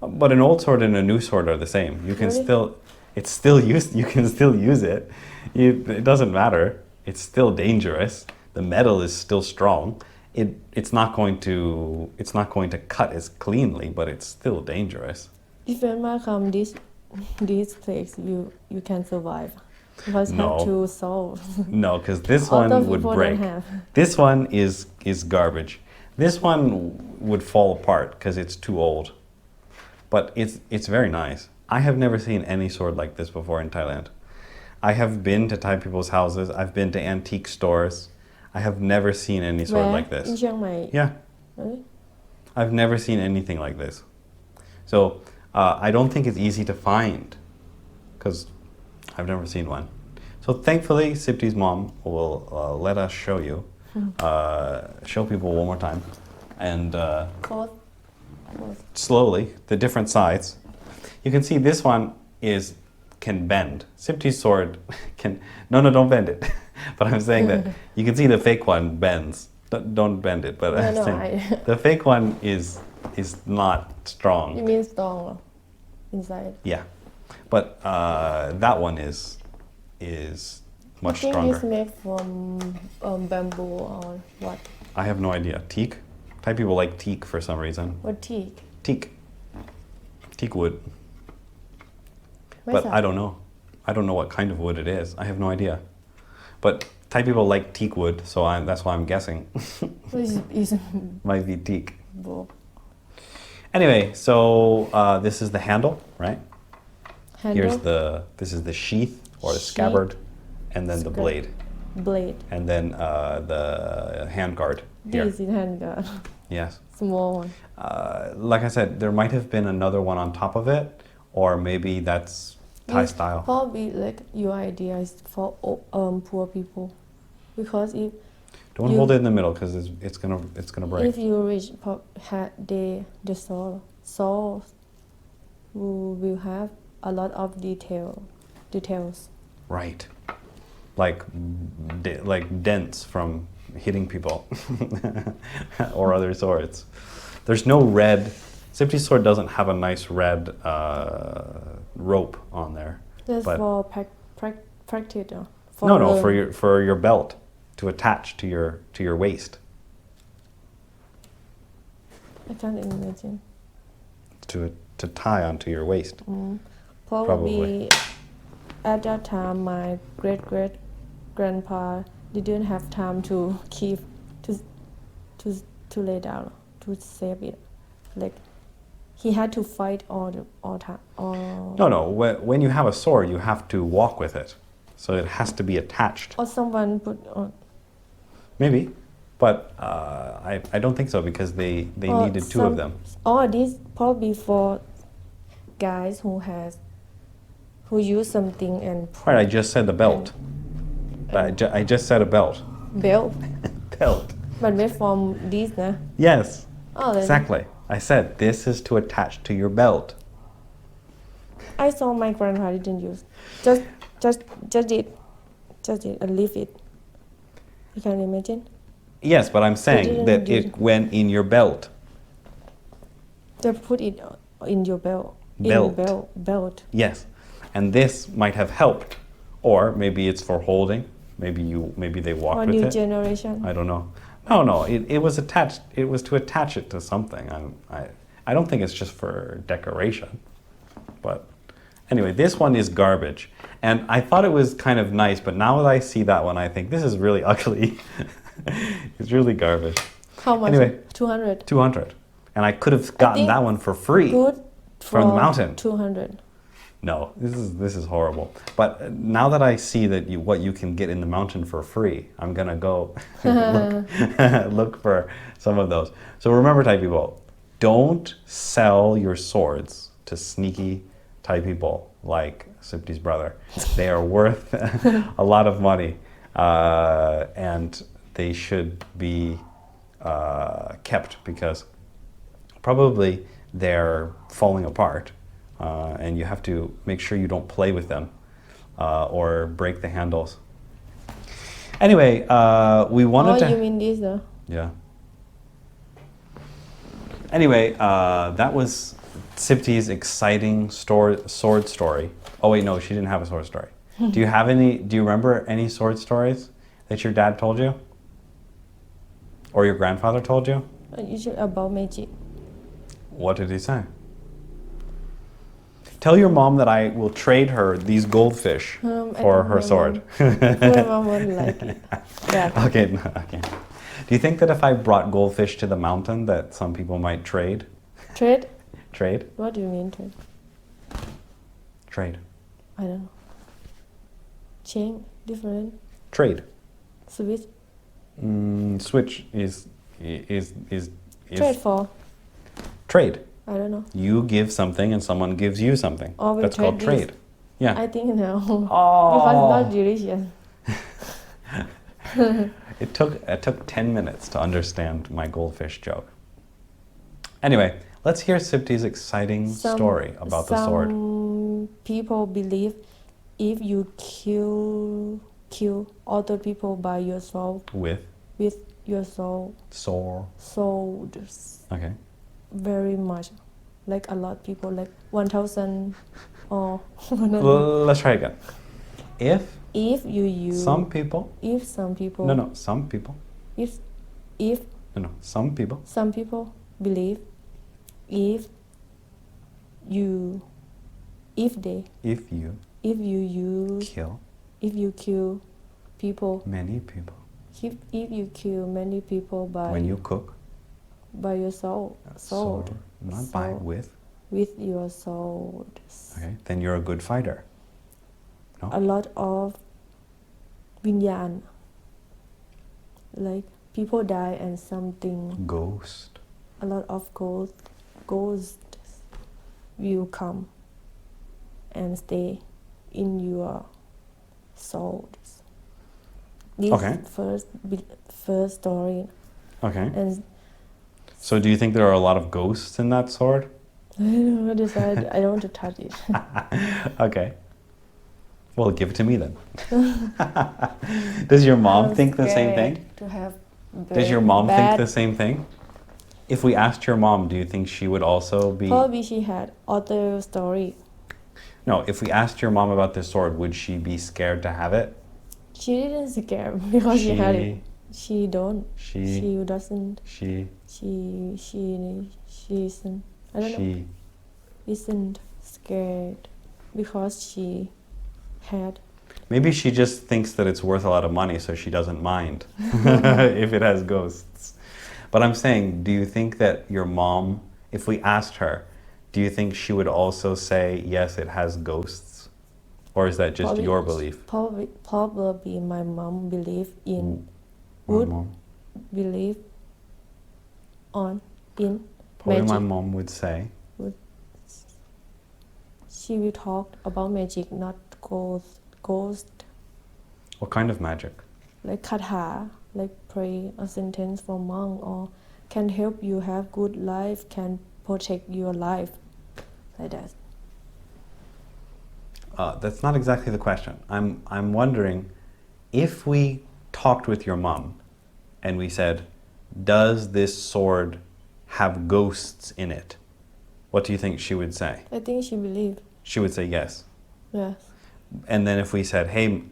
But an old sword and a new sword are the same. You can Really? it's still used. You can still use it. It doesn't matter. It's still dangerous. The metal is still strong. It's not going to cut as cleanly, but it's still dangerous. If Myanmar come this place, you can survive. Because No. have to solve. No, because this Other one would people break. don't have. This one is garbage. This one would fall apart because it's too old. But it's very nice. I have never seen any sword like this before in Thailand. I have been to Thai people's houses. I've been to antique stores. I have never seen any sword Where? like this. In Chiang Mai. Yeah, Really? I've never seen anything like this. So I don't think it's easy to find because I've never seen one. So thankfully, Sipti's mom will let us show you, show people one more time, and Cost. slowly the different sides. You can see this one can bend. Sipti's sword can don't bend it. But I'm saying that you can see the fake one bends. Don't bend it. But I'm saying the fake one is not strong. You mean strong inside? Yeah, but that one is much I think stronger. it's made from bamboo or what? I have no idea. Teak? Thai people like teak for some reason. What teak? Teak wood. But I don't know. I don't know what kind of wood it is. I have no idea. But Thai people like teak wood, so that's why I'm guessing. Is Might be teak. broke. Anyway, so this is the handle, right? Handle? This is the sheath or the Sheath. scabbard, and then the blade, Blade. and then the hand guard here. This is handguard. Yes. Small one. like I said, there might have been another one on top of it, or maybe that's Thai style. Probably like your idea is for poor people, because if Don't hold it in the middle because it's gonna break. if you reach the soul will have a lot of details. Right, like dents from hitting people or other swords. There's no red. Sifty's sword doesn't have a nice red rope on there. That's but for practice. no, for your belt to attach to your waist. I can't imagine. To tie onto your waist. Probably at that time my great grandpa didn't have time to keep to lay down to save it, like he had to fight all time. No. When you have a sword, you have to walk with it, so it has to be attached. Or someone put on. Maybe, but I don't think so because they needed two of them. This probably for guys who use something and Right, I just said the belt. I just said a belt. belt, Belt. but made from this, nah. Yes. Oh, then Exactly. I said this is to attach to your belt. I saw my grandpa didn't use. Just did and leave it. You can imagine. Yes, but I'm saying that didn't it went in your belt. Just put it in your belt. Belt. Belt. Yes, and this might have helped, or maybe it's for holding. Maybe they walked Or with new it. generation. I don't know. No. It was attached. It was to attach it to something. I don't think it's just for decoration. But anyway, this one is garbage, and I thought it was kind of nice. But now that I see that one, I think this is really ugly. It's really garbage. How much? Anyway. 200. 200, and I could have gotten think that one for free. Good From the for mountain. 200. No, this is horrible. But now that I see that what you can get in the mountain for free, I'm gonna go look for some of those. So remember, Thai people, don't sell your swords to sneaky Thai people like Sipti's brother. They are worth a lot of money, and they should be kept because probably they're falling apart. And you have to make sure you don't play with them or break the handles. Anyway, we wanted to... you mean this though? Yeah. Anyway, that was Sipti's exciting sword story. Oh wait, no, she didn't have a sword story. Do you remember any sword stories that your dad told you? Or your grandfather told you? Usually about magic. What did he say? Tell your mom that I will trade her these goldfish for her sword. My mom wouldn't like it. Yeah. Okay. Do you think that if I brought goldfish to the mountain that some people might trade? Trade? Trade? What do you mean trade? Trade. I don't know. Change? Different? Trade. Switch? Switch is Trade for? Trade. I don't know. You give something and someone gives you something. Or we That's called trade trade. Yeah. I think no. Oh. Because it's not delicious. It took 10 minutes to understand my goldfish joke. Anyway, let's hear Sipti's exciting story about the sword. Some people believe if you kill other people by yourself With your soul. Sold. Okay. Very much. Like a lot of people, like 1,000 or Let's try again. If you use some people. If some people. No, some people. If No, some people. some people believe if you kill people, Many people. if you kill many people When you cook. by your soul, sword, Not by, with. with your sword. Okay, then you're a good fighter. No? A lot of vinyan, like people die and something Ghost. a lot of ghosts will come and stay in your souls. This Okay. first story, Okay. and So do you think there are a lot of ghosts in that sword? I decided I don't want to touch it. Okay. Well, give it to me then. Does your mom I'm think the same thing? scared to have Does your mom think bad. the same thing? If we asked your mom, do you think she would also be... Probably she had other story. No, if we asked your mom about this sword, would she be scared to have it? She didn't scare because she had it. She don't. She doesn't. She isn't. I don't know. Isn't scared because she had. Maybe she just thinks that it's worth a lot of money, so she doesn't mind if it has ghosts. But I'm saying, do you think that your mom, if we asked her, do you think she would also say, yes, it has ghosts? Or is that just your belief? Probably my mom believe in My mom. believe on in Probably magic. my mom would say. She will talk about magic, not ghost. What kind of magic? Like katha, like pray a sentence for monk, or can help you have good life, can protect your life, like that. That's not exactly the question. I'm wondering, if we talked with your mom and we said, does this sword have ghosts in it? What do you think she would say? I think she believe. She would say yes. Yes. And then if we said, hey,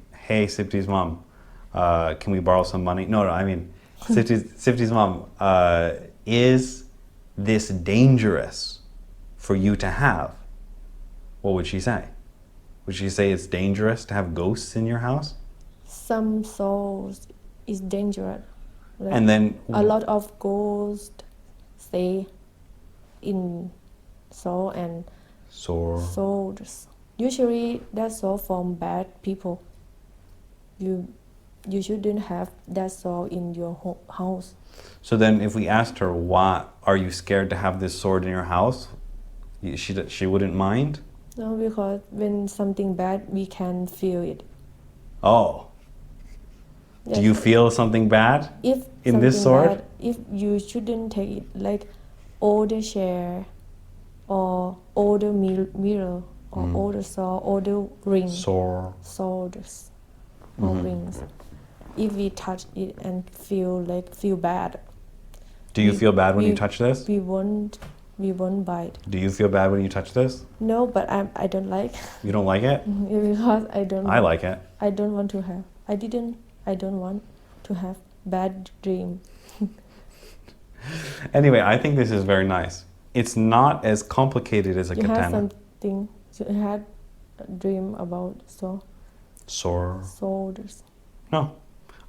Sipti's mom, can we borrow some money? No, I mean, Sipti's mom, is this dangerous for you to have? What would she say? Would she say it's dangerous to have ghosts in your house? Some souls is dangerous. Like And then a lot of ghosts stay in soul and souls. Usually that's all from bad people. You shouldn't have that soul in your house. So then if we asked her, why are you scared to have this sword in your house? She wouldn't mind? No, because when something bad, we can feel it. Oh. Yes. Do you feel something bad If in this sword? bad, if you shouldn't take it, like older chair or older mirror or older saw, older ring, swords or rings. If we touch it and feel bad. Do you feel bad when you touch this? We won't buy it. Do you feel bad when you touch this? No, but I don't like. You don't like it? Because I don't. I like it. I don't want to have. I don't want to have bad dream. Anyway, I think this is very nice. It's not as complicated as a You katana. have something. You had a dream about swords. No,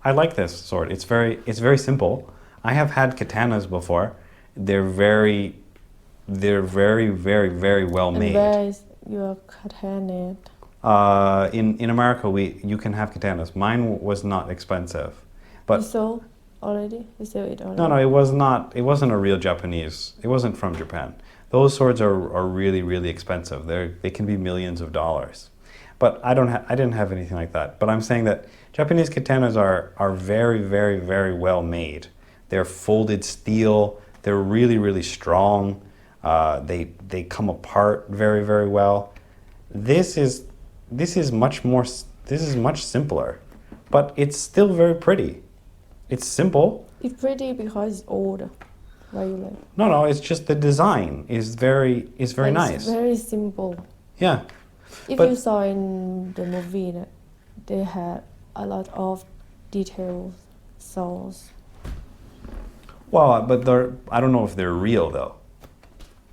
I like this sword. It's very simple. I have had katanas before. They're very, very, very well And made. where is your katana? In America, you can have katanas. Mine was not expensive, but You sold already? You sell it already? no, it was not. It wasn't a real Japanese. It wasn't from Japan. Those swords are really, really expensive. They can be millions of dollars. But I didn't have anything like that. But I'm saying that Japanese katanas are very, very, very well made. They're folded steel. They're really, really strong. They come apart very, very well. This is much simpler, but it's still very pretty. It's simple. It's pretty because it's old. Why you like? No, it's just the design is very nice. It's very simple. Yeah. If But- you saw in the movie that they had a lot of details, souls. Well, but I don't know if they're real though.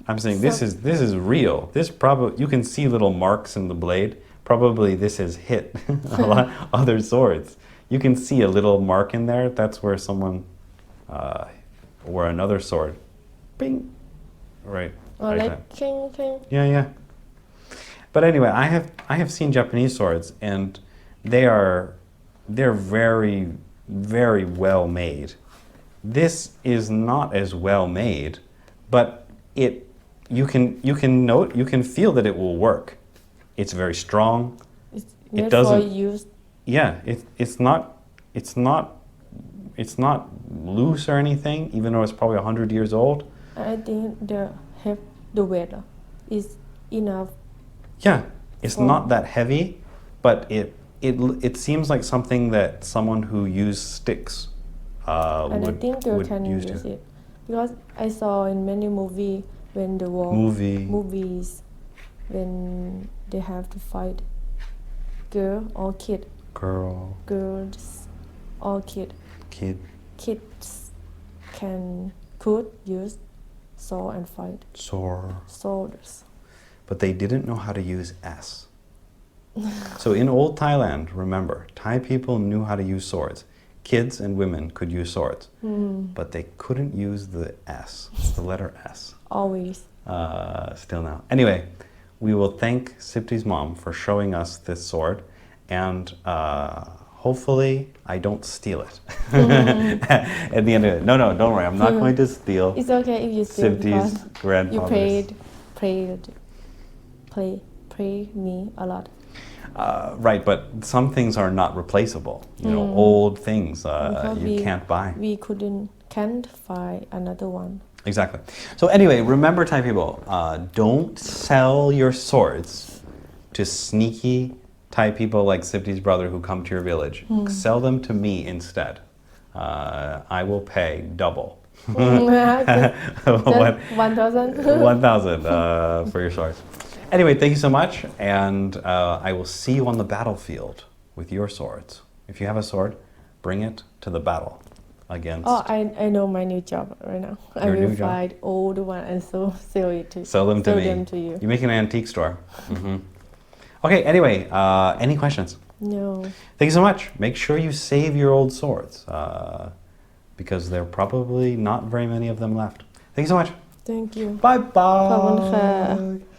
I'm saying this is real. This probably, you can see little marks in the blade. Probably this has hit a lot other swords. You can see a little mark in there. That's where someone, or another sword, bing, right. Or right like there. king. Yeah. But anyway, I have seen Japanese swords, and they're very, very well made. This is not as well made, but you can note, you can feel that it will work. It's very strong. It's It made doesn't. for use. Yeah, it's not loose or anything, even though it's probably 100 years old. I think the weight is enough. Yeah, it's not that heavy, but it seems like something that someone who used sticks And I think girl would can use use to. it because I saw in many when the war movies when they have to fight girl or girls or kid, kids could use sword and fight swords. but they didn't know how to use S. So in old Thailand, remember, Thai people knew how to use swords. Kids and women could use swords, but they couldn't use the S, the letter S. Always. Still now. Anyway, we will thank Sipti's mom for showing us this sword, and hopefully I don't steal it. At the end of it, no, don't worry, I'm not going to steal. It's okay if you steal Sipti's because grandfather's. you pray me a lot. Right, but some things are not replaceable. You know, old things you can't buy. We can't find another one. Exactly. So anyway, remember, Thai people, don't sell your swords to sneaky Thai people like Sipti's brother who come to your village. Sell them to me instead. I will pay double. Just 1,000. 1,000 for your swords. Anyway, thank you so much, and I will see you on the battlefield with your swords. If you have a sword, bring it to the battle against. Oh, I know my new job right now. I Your will new job? find old one and sell it to Sell them to me. them to you. You make an antique store. Okay, anyway, any questions? No. Thank you so much. Make sure you save your old swords because there are probably not very many of them left. Thank you so much. Thank you. Bye bye. ขอบคุณค่ะ